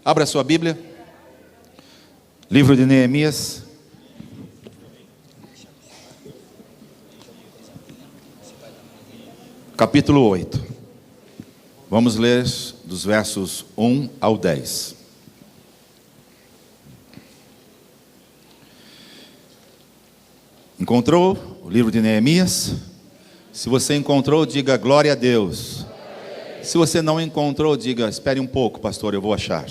Abra sua Bíblia. Livro de Neemias. Capítulo 8. Vamos ler dos versos 1 ao 10. Encontrou o livro de Neemias? Se você encontrou, diga glória a Deus. Se você não encontrou, diga, espere um pouco, pastor, eu vou achar.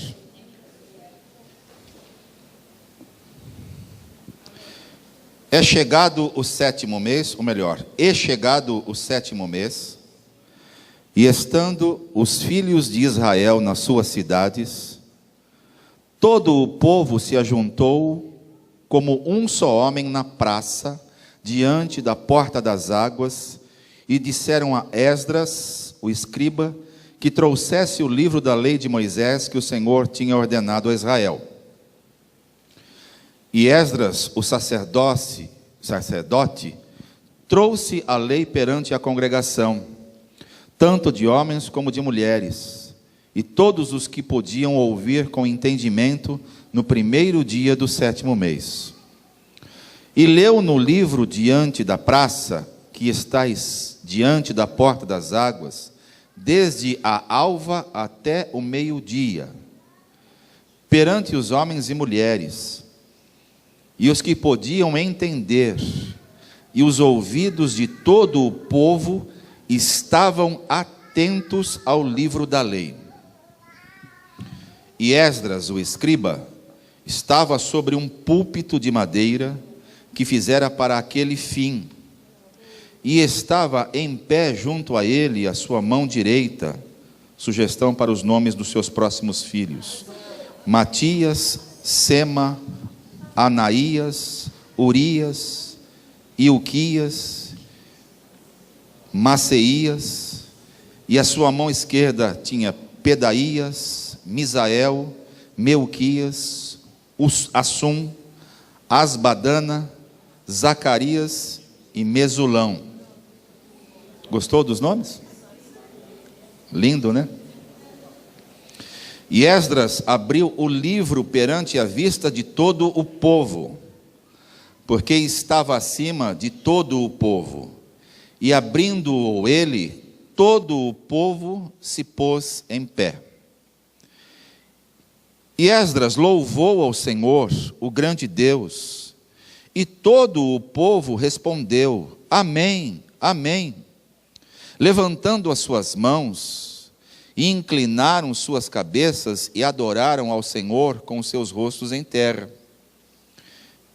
É chegado o 7º mês, ou melhor, chegado o 7º mês, e estando os filhos de Israel nas suas cidades, todo o povo se ajuntou como um só homem na praça, diante da porta das águas, e disseram a Esdras, o escriba, que trouxesse o livro da lei de Moisés que o Senhor tinha ordenado a Israel. E Esdras, o sacerdote, trouxe a lei perante a congregação, tanto de homens como de mulheres, e todos os que podiam ouvir com entendimento no primeiro dia do 7º mês. E leu no livro diante da praça, que está diante da porta das águas, desde a alva até o meio-dia, perante os homens e mulheres, e os que podiam entender, e os ouvidos de todo o povo estavam atentos ao livro da lei. E Esdras, o escriba, estava sobre um púlpito de madeira, que fizera para aquele fim, e estava em pé junto a ele a sua mão direita, sugestão para os nomes dos seus próximos filhos: Matias, Sema, Anaías, Urias, Ilquias, Maceias, e a sua mão esquerda tinha Pedaías, Misael, Melquias, Assum, Asbadana, Zacarias e Mesulão. Gostou dos nomes? Lindo, né? E Esdras abriu o livro perante a vista de todo o povo, porque estava acima de todo o povo. E abrindo-o ele, todo o povo se pôs em pé. E Esdras louvou ao Senhor, o grande Deus, e todo o povo respondeu: Amém, Amém, levantando as suas mãos, e inclinaram suas cabeças e adoraram ao Senhor com os seus rostos em terra.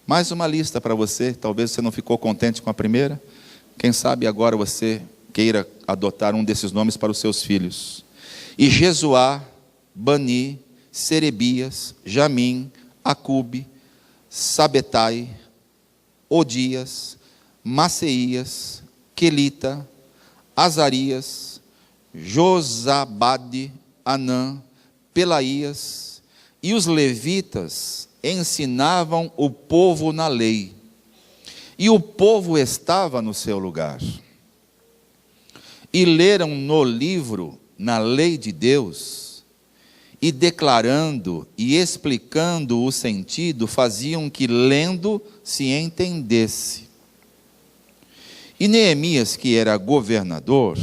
Mais uma lista para você. Talvez você não ficou contente com a primeira. Quem sabe agora você queira adotar um desses nomes para os seus filhos. E Jesuá, Bani, Serebias, Jamim, Acube, Sabetai, Odias, Maceias, Quelita, Azarias, Josabade, Anã, Pelaías, e os levitas ensinavam o povo na lei, e o povo estava no seu lugar. E leram no livro, na lei de Deus, e declarando e explicando o sentido, faziam que lendo se entendesse. E Neemias, que era governador,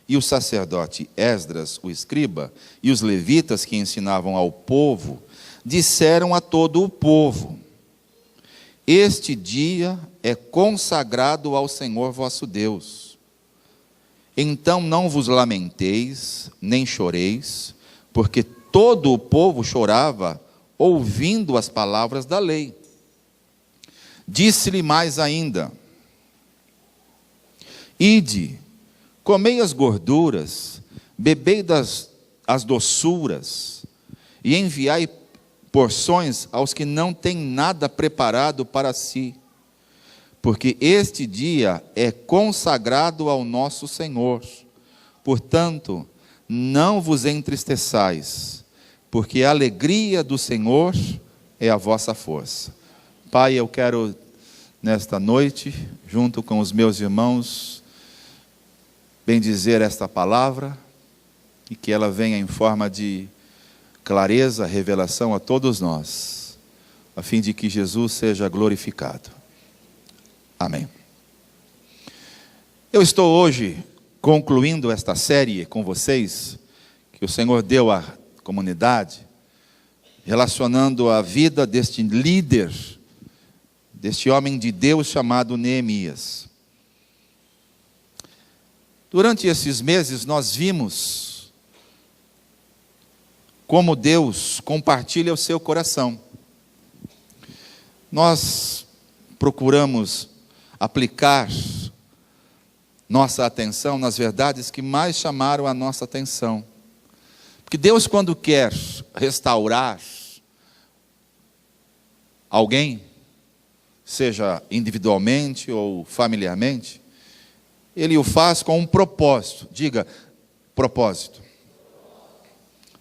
e o sacerdote Esdras, o escriba, e os levitas que ensinavam ao povo, disseram a todo o povo: Este dia é consagrado ao Senhor vosso Deus. Então não vos lamenteis, nem choreis, porque todo o povo chorava, ouvindo as palavras da lei. Disse-lhe mais ainda: Ide, comei as gorduras, bebei as doçuras, e enviai porções aos que não têm nada preparado para si, porque este dia é consagrado ao nosso Senhor. Portanto, não vos entristeçais, porque a alegria do Senhor é a vossa força. Pai, eu quero, nesta noite, junto com os meus irmãos, bendizer esta palavra, e que ela venha em forma de clareza, revelação a todos nós, a fim de que Jesus seja glorificado. Amém. Eu estou hoje concluindo esta série com vocês, que o Senhor deu à comunidade, relacionando a vida deste líder, deste homem de Deus chamado Neemias. Durante esses meses nós vimos como Deus compartilha o seu coração. Nós procuramos aplicar nossa atenção nas verdades que mais chamaram a nossa atenção. Porque Deus, quando quer restaurar alguém, seja individualmente ou familiarmente, Ele o faz com um propósito. Diga, propósito.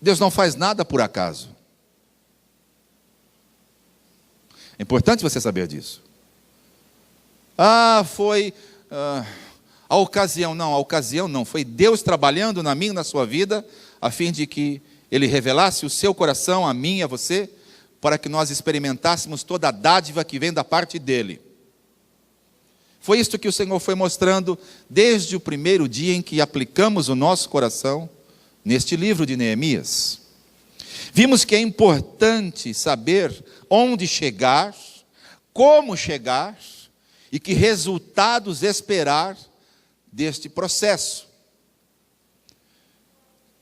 Deus não faz nada por acaso. É importante você saber disso. Foi a ocasião. Não, a ocasião não. Foi Deus trabalhando na minha e na sua vida, a fim de que Ele revelasse o seu coração a mim e a você, para que nós experimentássemos toda a dádiva que vem da parte dEle. Foi isto que o Senhor foi mostrando desde o primeiro dia em que aplicamos o nosso coração neste livro de Neemias. Vimos que é importante saber onde chegar, como chegar e que resultados esperar deste processo.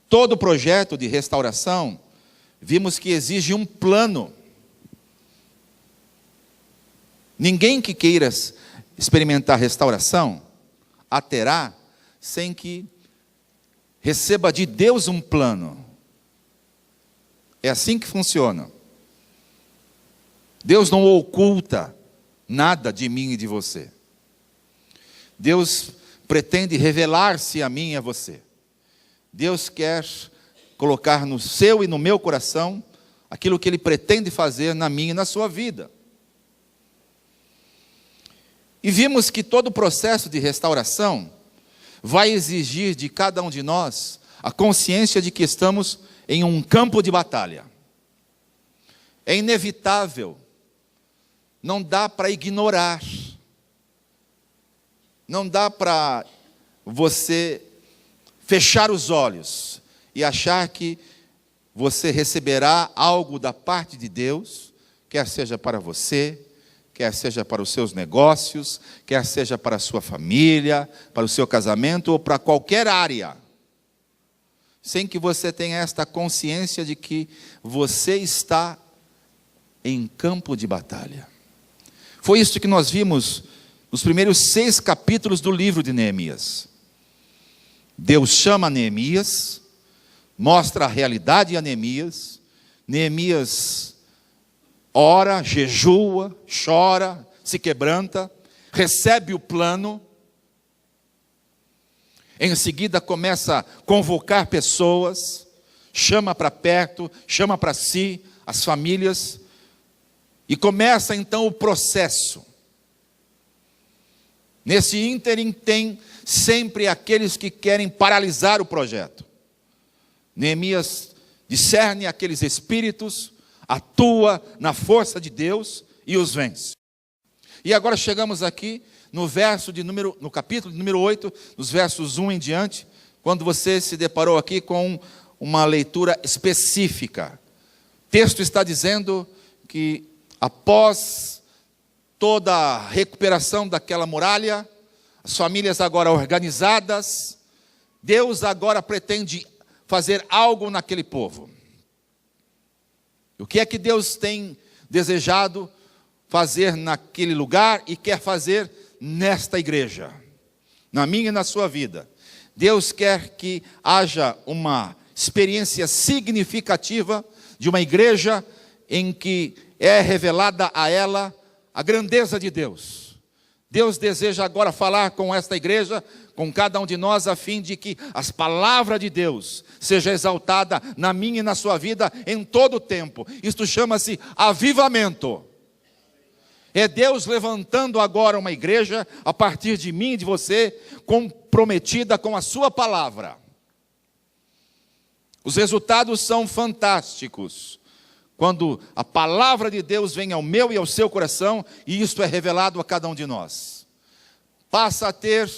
Todo projeto de restauração, vimos que exige um plano. Ninguém que queira experimentar restauração a terá sem que receba de Deus um plano. É assim que funciona. Deus não oculta nada de mim e de você. Deus pretende revelar-se a mim e a você. Deus quer colocar no seu e no meu coração aquilo que Ele pretende fazer na minha e na sua vida. E vimos que todo o processo de restauração vai exigir de cada um de nós a consciência de que estamos em um campo de batalha. É inevitável, não dá para ignorar, não dá para você fechar os olhos e achar que você receberá algo da parte de Deus, quer seja para você, quer seja para os seus negócios, quer seja para a sua família, para o seu casamento ou para qualquer área, sem que você tenha esta consciência de que você está em campo de batalha. Foi isso que nós vimos nos primeiros 6 capítulos do livro de Neemias. Deus chama Neemias, mostra a realidade a Neemias. Neemias ora, jejua, chora, se quebranta, recebe o plano. Em seguida começa a convocar pessoas, chama para perto, chama para si as famílias, e começa então o processo. Nesse ínterim tem sempre aqueles que querem paralisar o projeto. Neemias discerne aqueles espíritos, atua na força de Deus e os vence. E agora chegamos aqui no capítulo de número 8, nos versos 1 em diante, quando você se deparou aqui com uma leitura específica. O texto está dizendo que após toda a recuperação daquela muralha, as famílias agora organizadas, Deus agora pretende fazer algo naquele povo. O que é que Deus tem desejado fazer naquele lugar e quer fazer nesta igreja, na minha e na sua vida? Deus quer que haja uma experiência significativa de uma igreja em que é revelada a ela a grandeza de Deus. Deus deseja agora falar com esta igreja, com cada um de nós, a fim de que as palavras de Deus seja exaltada na minha e na sua vida em todo o tempo. Isto chama-se avivamento. É Deus levantando agora uma igreja, a partir de mim e de você, comprometida com a sua palavra, Os resultados são fantásticos. Quando a palavra de Deus vem ao meu e ao seu coração, e isto é revelado a cada um de nós. Passa a ter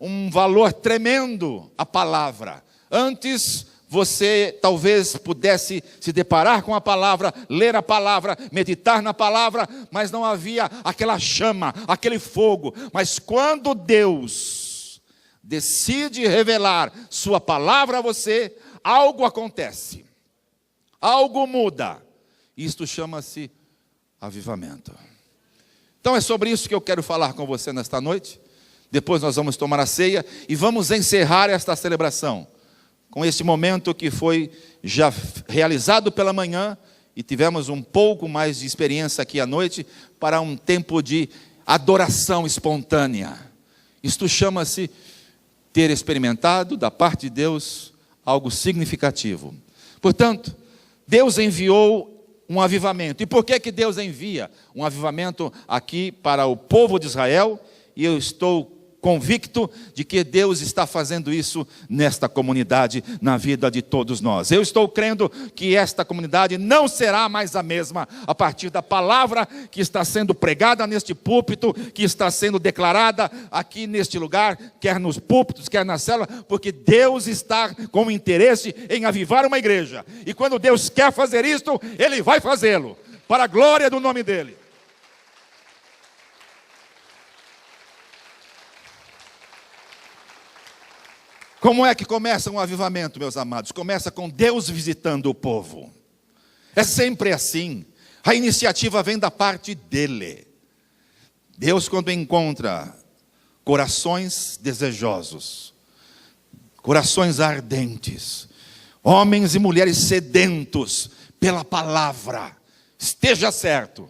um valor tremendo a palavra. Antes, você talvez pudesse se deparar com a palavra, ler a palavra, meditar na palavra, mas não havia aquela chama, aquele fogo. Mas quando Deus decide revelar sua palavra a você, algo acontece, algo muda. Isto chama-se avivamento. Então é sobre isso que eu quero falar com você nesta noite. Depois nós vamos tomar a ceia e vamos encerrar esta celebração com esse momento que foi já realizado pela manhã, e tivemos um pouco mais de experiência aqui à noite, para um tempo de adoração espontânea. Isto chama-se ter experimentado da parte de Deus algo significativo. Portanto, Deus enviou um avivamento. E por que Deus envia um avivamento aqui para o povo de Israel? E eu estou convicto de que Deus está fazendo isso nesta comunidade, na vida de todos nós. Eu estou crendo que esta comunidade não será mais a mesma a partir da palavra que está sendo pregada neste púlpito, que está sendo declarada aqui neste lugar, quer nos púlpitos, quer na célula, porque Deus está com interesse em avivar uma igreja. E quando Deus quer fazer isto, Ele vai fazê-lo, para a glória do nome dEle. Como é que começa um avivamento, meus amados? Começa com Deus visitando o povo. É sempre assim. A iniciativa vem da parte dEle. Deus, quando encontra corações desejosos, corações ardentes, homens e mulheres sedentos pela palavra, esteja certo,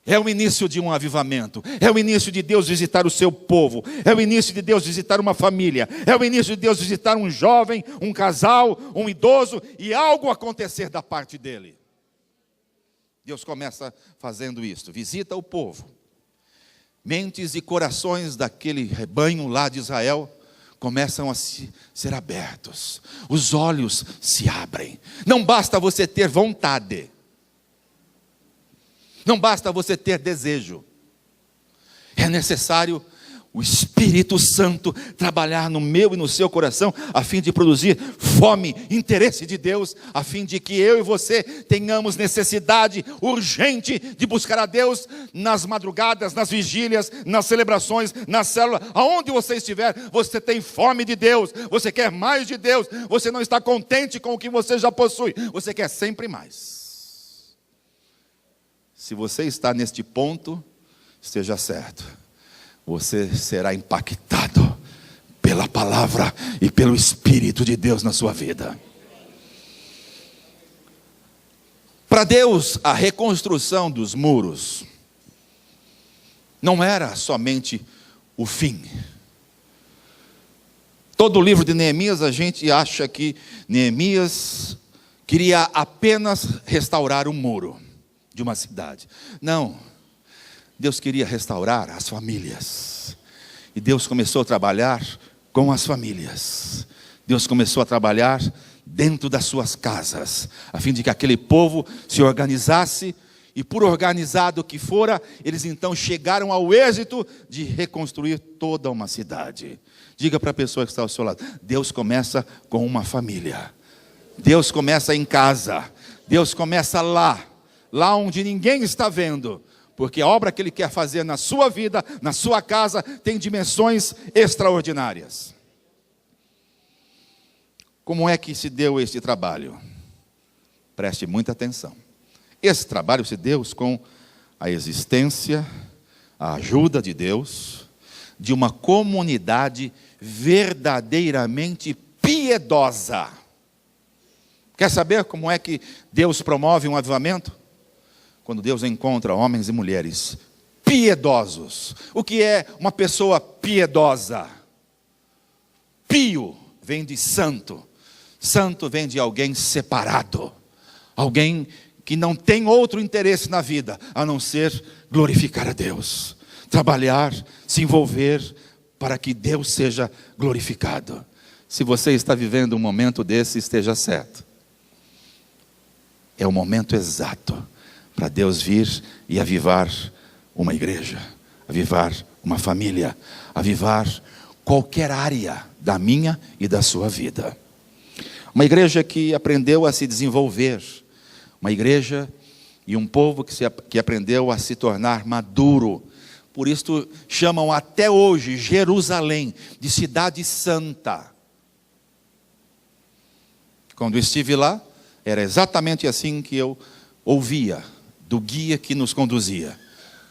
é o início de um avivamento, é o início de Deus visitar o seu povo, é o início de Deus visitar uma família, é o início de Deus visitar um jovem, um casal, um idoso, e algo acontecer da parte dele. Deus começa fazendo isso, visita o povo. Mentes e corações daquele rebanho lá de Israel começam a ser abertos, os olhos se abrem. Não basta você ter vontade, não basta você ter desejo, é necessário o Espírito Santo trabalhar no meu e no seu coração, a fim de produzir fome, interesse de Deus, a fim de que eu e você tenhamos necessidade urgente de buscar a Deus nas madrugadas, nas vigílias, nas celebrações, na célula, aonde você estiver. Você tem fome de Deus, você quer mais de Deus, você não está contente com o que você já possui, você quer sempre mais. Se você está neste ponto, esteja certo, você será impactado pela palavra e pelo Espírito de Deus na sua vida. Para Deus, a reconstrução dos muros não era somente o fim. Todo o livro de Neemias, a gente acha que Neemias queria apenas restaurar o muro de uma cidade. Não, Deus queria restaurar as famílias. E Deus começou a trabalhar com as famílias. Deus começou a trabalhar dentro das suas casas, a fim de que aquele povo se organizasse, e por organizado que fora, eles então chegaram ao êxito de reconstruir toda uma cidade. Diga para a pessoa que está ao seu lado: Deus começa com uma família. Deus começa em casa. Deus começa lá onde ninguém está vendo, porque a obra que Ele quer fazer na sua vida, na sua casa, tem dimensões extraordinárias. Como é que se deu este trabalho? Preste muita atenção. Esse trabalho se deu com a existência, a ajuda de Deus, de uma comunidade verdadeiramente piedosa. Quer saber como é que Deus promove um avivamento? Quando Deus encontra homens e mulheres piedosos. O que é uma pessoa piedosa? Pio vem de santo. Santo vem de alguém separado. Alguém que não tem outro interesse na vida, a não ser glorificar a Deus. Trabalhar, se envolver, para que Deus seja glorificado. Se você está vivendo um momento desse, esteja certo. é o momento exato para Deus vir e avivar uma igreja, avivar uma família, avivar qualquer área da minha e da sua vida. Uma igreja que aprendeu a se desenvolver, uma igreja e um povo que aprendeu a se tornar maduro. Por isso chamam até hoje Jerusalém de cidade santa. Quando estive lá, era exatamente assim que eu ouvia do guia que nos conduzia.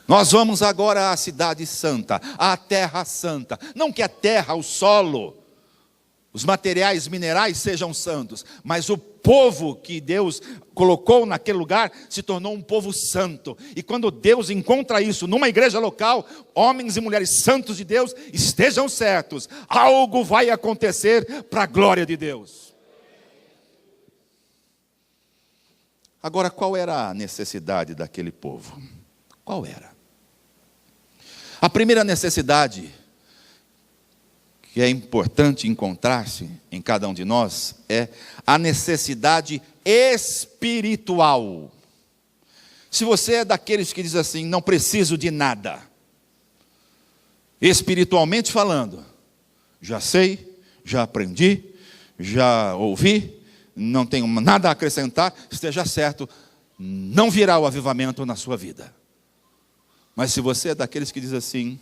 Nós vamos agora à cidade santa, à terra santa. Não que a terra, o solo, os materiais minerais sejam santos, mas o povo que Deus colocou naquele lugar se tornou um povo santo. E quando Deus encontra isso numa igreja local, homens e mulheres santos de Deus, estejam certos, algo vai acontecer para a glória de Deus. Agora, qual era a necessidade daquele povo? Qual era? A primeira necessidade que é importante encontrar-se em cada um de nós é a necessidade espiritual. Se você é daqueles que diz assim, não preciso de nada, espiritualmente falando, já sei, já aprendi, já ouvi, não tenho nada a acrescentar, esteja certo, não virá o avivamento na sua vida. Mas se você é daqueles que diz assim,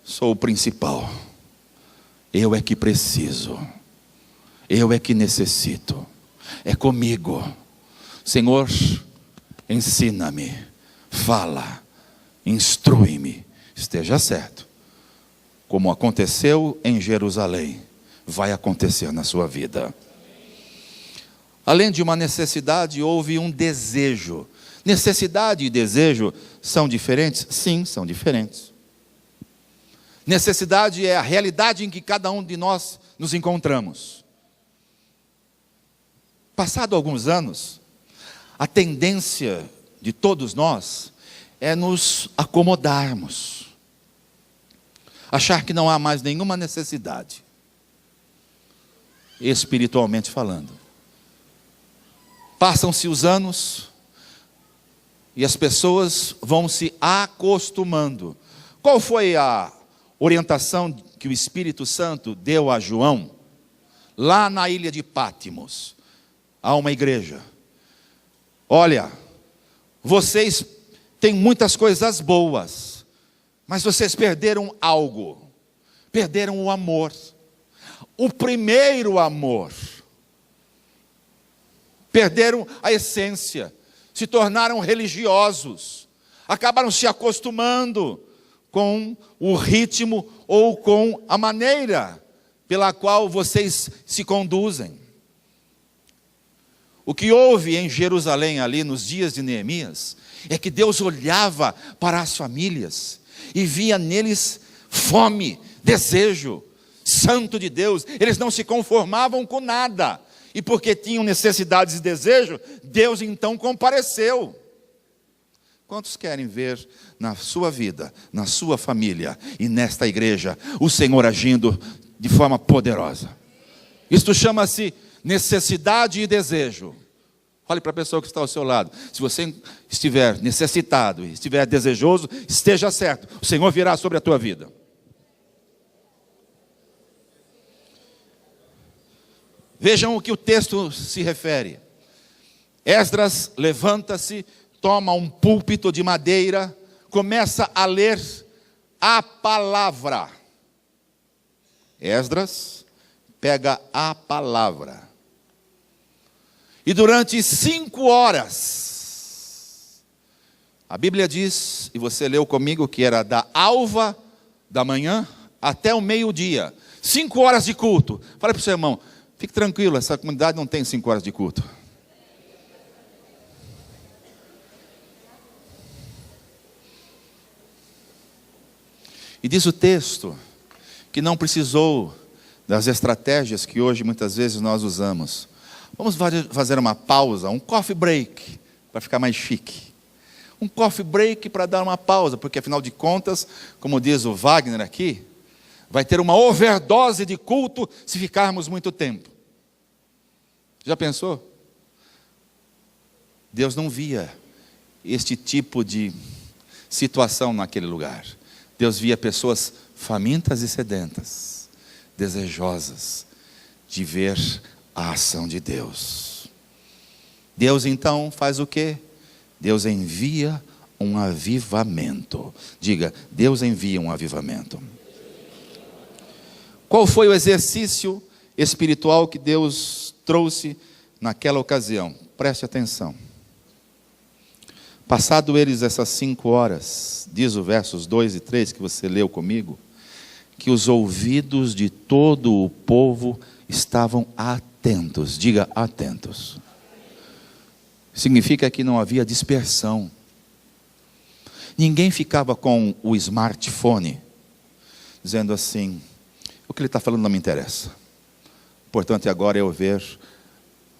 sou o principal, eu é que preciso, eu é que necessito, é comigo, Senhor, ensina-me, fala, instrui-me, esteja certo, como aconteceu em Jerusalém, vai acontecer na sua vida. Além de uma necessidade, houve um desejo. Necessidade e desejo são diferentes? Sim, são diferentes. Necessidade é a realidade em que cada um de nós nos encontramos. Passado alguns anos, a tendência de todos nós é nos acomodarmos, achar que não há mais nenhuma necessidade, espiritualmente falando. Passam-se os anos e as pessoas vão se acostumando. Qual foi a orientação que o Espírito Santo deu a João? Lá na ilha de Pátimos, há uma igreja. Olha, vocês têm muitas coisas boas, mas vocês perderam algo. Perderam o amor. O primeiro amor. Perderam a essência. Se tornaram religiosos. Acabaram se acostumando com o ritmo ou com a maneira pela qual vocês se conduzem. O que houve em Jerusalém ali nos dias de Neemias é que Deus olhava para as famílias e via neles fome, desejo santo de Deus. Eles não se conformavam com nada. E porque tinham necessidades e desejo, Deus então compareceu. Quantos querem ver na sua vida, na sua família e nesta igreja, o Senhor agindo de forma poderosa? Isto chama-se necessidade e desejo. Fale para a pessoa que está ao seu lado. Se você estiver necessitado e estiver desejoso, esteja certo, o Senhor virá sobre a tua vida. Vejam o que o texto se refere. Esdras levanta-se, toma um púlpito de madeira, começa a ler a palavra. Esdras pega a palavra. E durante 5 horas, a Bíblia diz, e você leu comigo, que era da alva da manhã até o meio-dia. 5 horas de culto. Fala para o seu irmão, fique tranquilo, essa comunidade não tem 5 horas de culto. E diz o texto que não precisou das estratégias que hoje muitas vezes nós usamos. Vamos fazer uma pausa, um coffee break, para ficar mais chique. Um coffee break para dar uma pausa, porque afinal de contas, como diz o Wagner aqui, vai ter uma overdose de culto se ficarmos muito tempo. Já pensou? Deus não via este tipo de situação naquele lugar. Deus via pessoas famintas e sedentas, desejosas de ver a ação de Deus. Deus então faz o quê? Deus envia um avivamento. Diga, Deus envia um avivamento. Qual foi o exercício espiritual que Deus trouxe naquela ocasião? Preste atenção. Passado eles essas 5 horas, diz o versos 2 e 3 que você leu comigo, que os ouvidos de todo o povo estavam atentos. Diga, atentos. Significa que não havia dispersão. Ninguém ficava com o smartphone, dizendo assim, o que ele está falando não me interessa. O importante agora é eu ver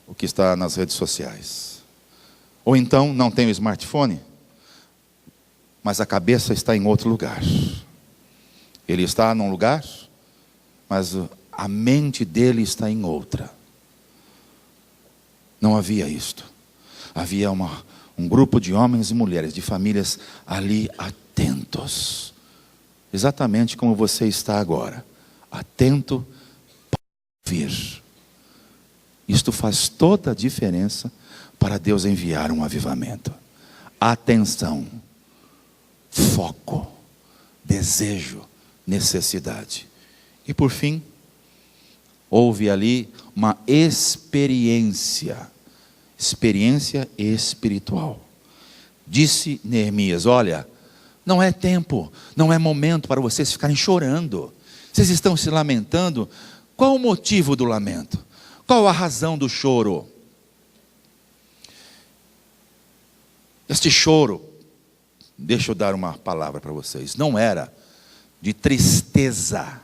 o que está nas redes sociais. Ou então, não tem o smartphone, mas a cabeça está em outro lugar. Ele está num lugar, mas a mente dele está em outra. Não havia isto. Havia um grupo de homens e mulheres, de famílias ali atentos. Exatamente como você está agora. Atento para ouvir. Isto faz toda a diferença para Deus enviar um avivamento. Atenção, foco, desejo, necessidade. E por fim, houve ali uma experiência espiritual. Disse Neemias, olha, não é tempo, não é momento para vocês ficarem chorando. Vocês estão se lamentando. Qual o motivo do lamento? Qual a razão do choro? Este choro, deixa eu dar uma palavra para vocês, não era de tristeza.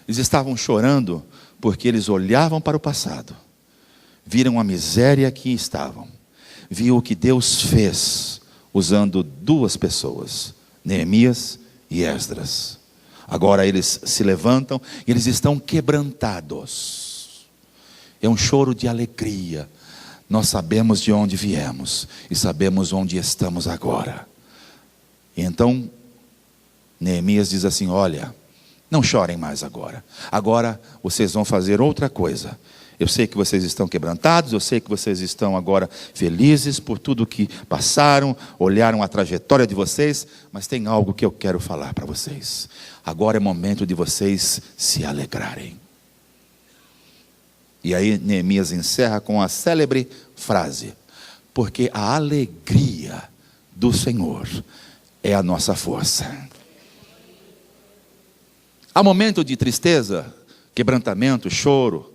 Eles estavam chorando porque eles olhavam para o passado, viram a miséria que estavam, viu o que Deus fez usando 2 pessoas, Neemias e Esdras. Agora eles se levantam e eles estão quebrantados. É um choro de alegria. Nós sabemos de onde viemos e sabemos onde estamos agora. E então Neemias diz assim, olha, não chorem mais agora. Agora vocês vão fazer outra coisa. Eu sei que vocês estão quebrantados, eu sei que vocês estão agora felizes por tudo que passaram, olharam a trajetória de vocês, mas tem algo que eu quero falar para vocês. Agora é momento de vocês se alegrarem. E aí Neemias encerra com a célebre frase, porque a alegria do Senhor é a nossa força. Há momento de tristeza, quebrantamento, choro,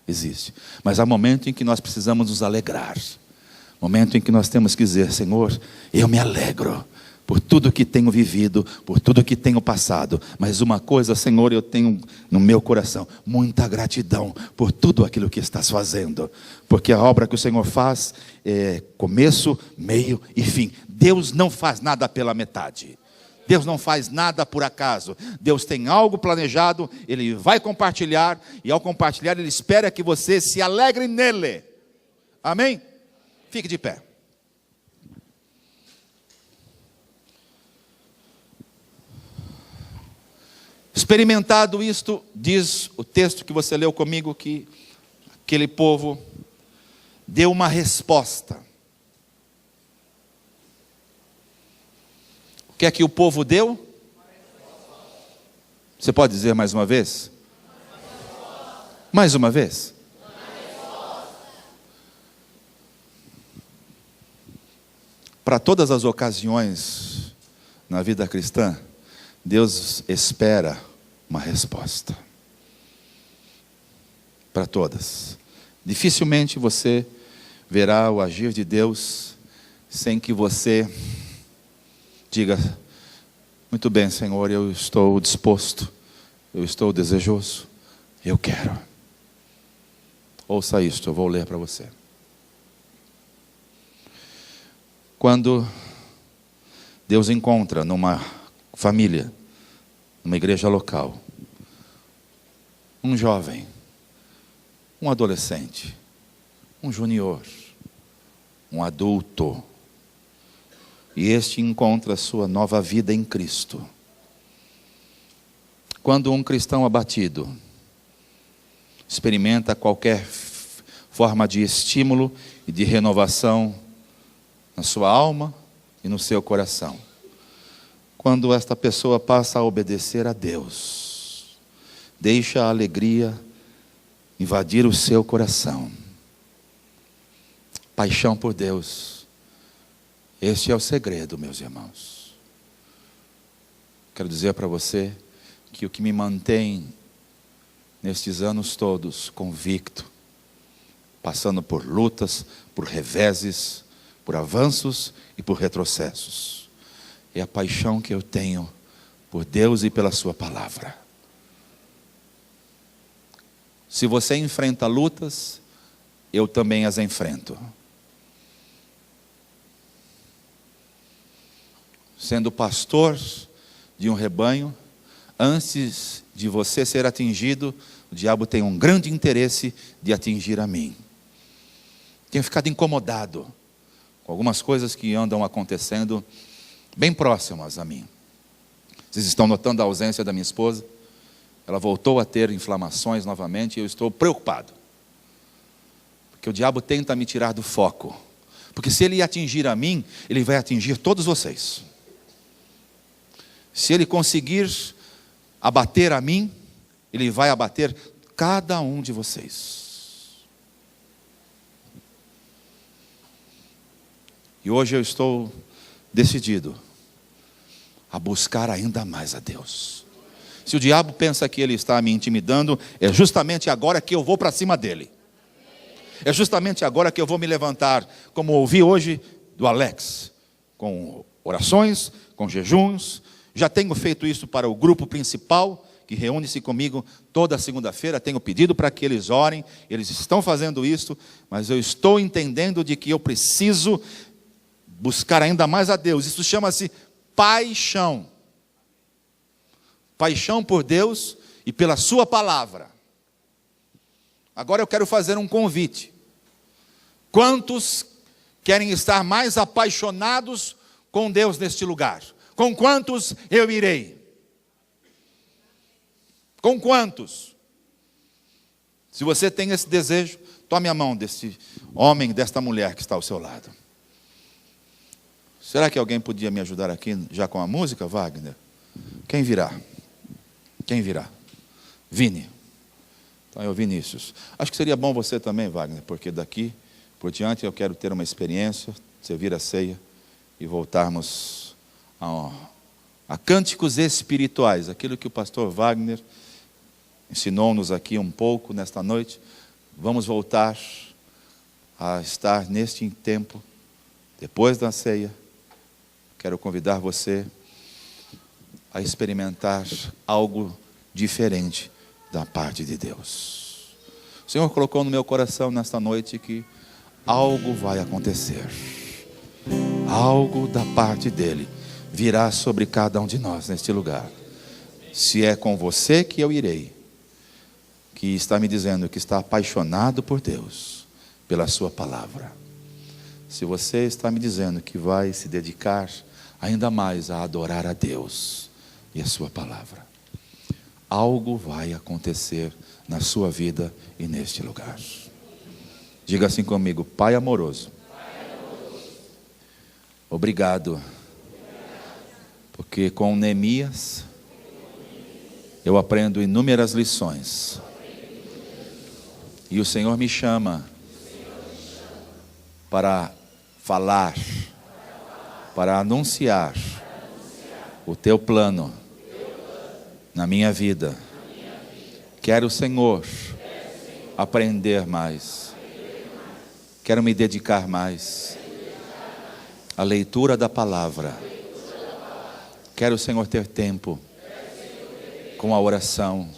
existe. Mas há momento em que nós precisamos nos alegrar. Momento em que nós temos que dizer, Senhor, eu me alegro por tudo que tenho vivido, por tudo que tenho passado. Mas uma coisa, Senhor, eu tenho no meu coração, muita gratidão por tudo aquilo que estás fazendo. Porque a obra que o Senhor faz é começo, meio e fim. Deus não faz nada pela metade. Deus não faz nada por acaso. Deus tem algo planejado, Ele vai compartilhar, e ao compartilhar Ele espera que você se alegre nele. Amém? Fique de pé. Experimentado isto, diz o texto que você leu comigo, que aquele povo deu uma resposta. O que é que o povo deu? Você pode dizer mais uma vez? Mais uma vez? Para todas as ocasiões na vida cristã, Deus espera uma resposta. Para todas. Dificilmente você verá o agir de Deus sem que você diga, muito bem, Senhor, eu estou disposto, eu estou desejoso, eu quero. Ouça isto, eu vou ler para você. Quando Deus encontra numa família, numa igreja local, um jovem, um adolescente, um junior, um adulto, e este encontra sua nova vida em Cristo. Quando um cristão abatido experimenta qualquer forma de estímulo e de renovação na sua alma e no seu coração, quando esta pessoa passa a obedecer a Deus, deixa a alegria invadir o seu coração. Paixão por Deus. Este é o segredo, meus irmãos. Quero dizer para você que o que me mantém nestes anos todos convicto, passando por lutas, por reveses, por avanços e por retrocessos, é a paixão que eu tenho por Deus e pela sua palavra. Se você enfrenta lutas, eu também as enfrento. Sendo pastor de um rebanho, antes de você ser atingido, o diabo tem um grande interesse de atingir a mim. Tenho ficado incomodado com algumas coisas que andam acontecendo bem próximas a mim. Vocês estão notando a ausência da minha esposa? Ela voltou a ter inflamações novamente e eu estou preocupado. Porque o diabo tenta me tirar do foco. Porque se ele atingir a mim, ele vai atingir todos vocês. Se ele conseguir abater a mim, ele vai abater cada um de vocês. E hoje eu estou decidido a buscar ainda mais a Deus. Se o diabo pensa que ele está me intimidando, é justamente agora que eu vou para cima dele. É justamente agora que eu vou me levantar, como ouvi hoje do Alex, com orações, com jejuns. Já tenho feito isso para o grupo principal, que reúne-se comigo toda segunda-feira. Tenho pedido para que eles orem, eles estão fazendo isso, mas eu estou entendendo de que eu preciso buscar ainda mais a Deus. Isso chama-se paixão. Paixão por Deus e pela sua palavra. Agora eu quero fazer um convite. Quantos querem estar mais apaixonados com Deus neste lugar? Com quantos eu irei? Com quantos? Se você tem esse desejo, tome a mão desse homem, desta mulher que está ao seu lado. Será que alguém podia me ajudar aqui já com a música, Wagner? Quem virá? Quem virá? Vini. Então é o Vinícius. Acho que seria bom você também, Wagner, porque daqui por diante eu quero ter uma experiência, servir a ceia e voltarmos a cânticos espirituais, aquilo que o pastor Wagner ensinou-nos aqui um pouco nesta noite. Vamos voltar a estar neste tempo, depois da ceia. Quero convidar você a experimentar algo diferente da parte de Deus. O Senhor colocou no meu coração nesta noite que algo vai acontecer. Algo da parte dele virá sobre cada um de nós neste lugar. Se é com você que eu irei, que está me dizendo que está apaixonado por Deus, pela sua palavra. Se você está me dizendo que vai se dedicar ainda mais a adorar a Deus e a sua palavra, algo vai acontecer na sua vida e neste lugar. Diga assim comigo: Pai amoroso, obrigado, porque com Neemias eu aprendo inúmeras lições. E o Senhor me chama para falar, para anunciar o teu plano na minha vida. Quero, Senhor, aprender mais. Quero me dedicar mais à leitura da palavra. Quero, Senhor, ter tempo com a oração,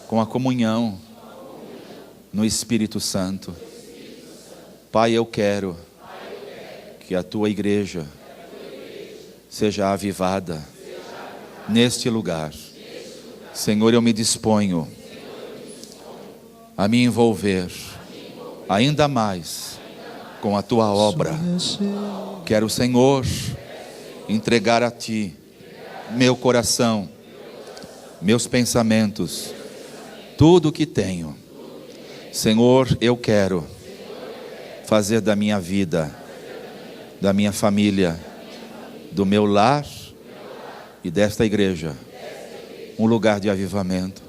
com a comunhão no Espírito Santo. Pai, eu quero que a tua igreja seja avivada neste lugar. Senhor, eu me disponho a me envolver ainda mais com a tua obra. Quero, Senhor, entregar a ti meu coração, meus pensamentos, tudo o que tenho. Senhor, eu quero fazer da minha vida, da minha família, do meu lar e desta igreja um lugar de avivamento.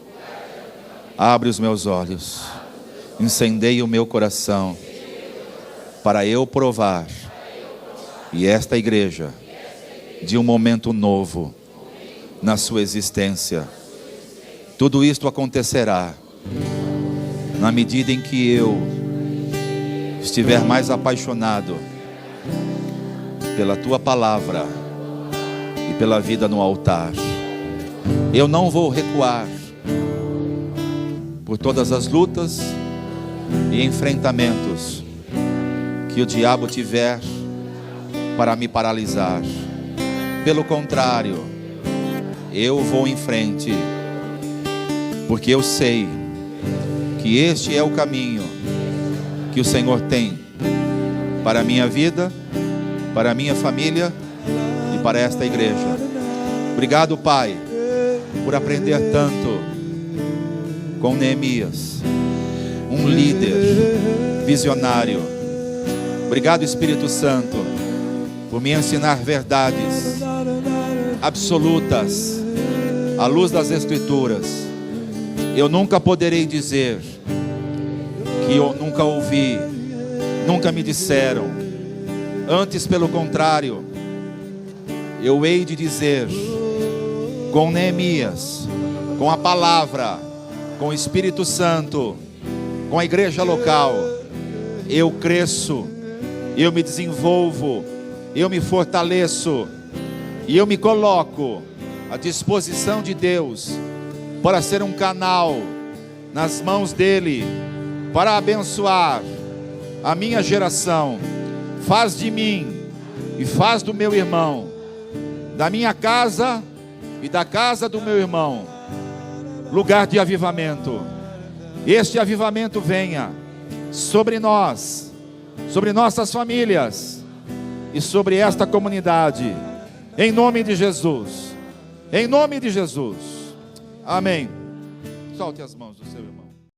Abre os meus olhos, incendeia o meu coração, para eu provar, e esta igreja, de um momento novo na sua existência. Tudo isto acontecerá na medida em que eu estiver mais apaixonado pela tua palavra e pela vida no altar. Eu não vou recuar por todas as lutas e enfrentamentos que o diabo tiver para me paralisar. Pelo contrário, eu vou em frente, porque eu sei que este é o caminho que o Senhor tem para a minha vida, para a minha família e para esta igreja. Obrigado, Pai, por aprender tanto com Neemias, um líder visionário. Obrigado, Espírito Santo, por me ensinar verdades absolutas à luz das Escrituras. Eu nunca poderei dizer que eu nunca ouvi, nunca me disseram. Antes, pelo contrário, eu hei de dizer com Neemias, com a palavra, com o Espírito Santo, com a igreja local: eu cresço, eu me desenvolvo, eu me fortaleço e eu me coloco à disposição de Deus para ser um canal nas mãos dele, para abençoar a minha geração. Faz de mim e faz do meu irmão, da minha casa e da casa do meu irmão, lugar de avivamento. Este avivamento venha sobre nós, sobre nossas famílias e sobre esta comunidade, em nome de Jesus, em nome de Jesus. Amém. Solte as mãos do seu irmão.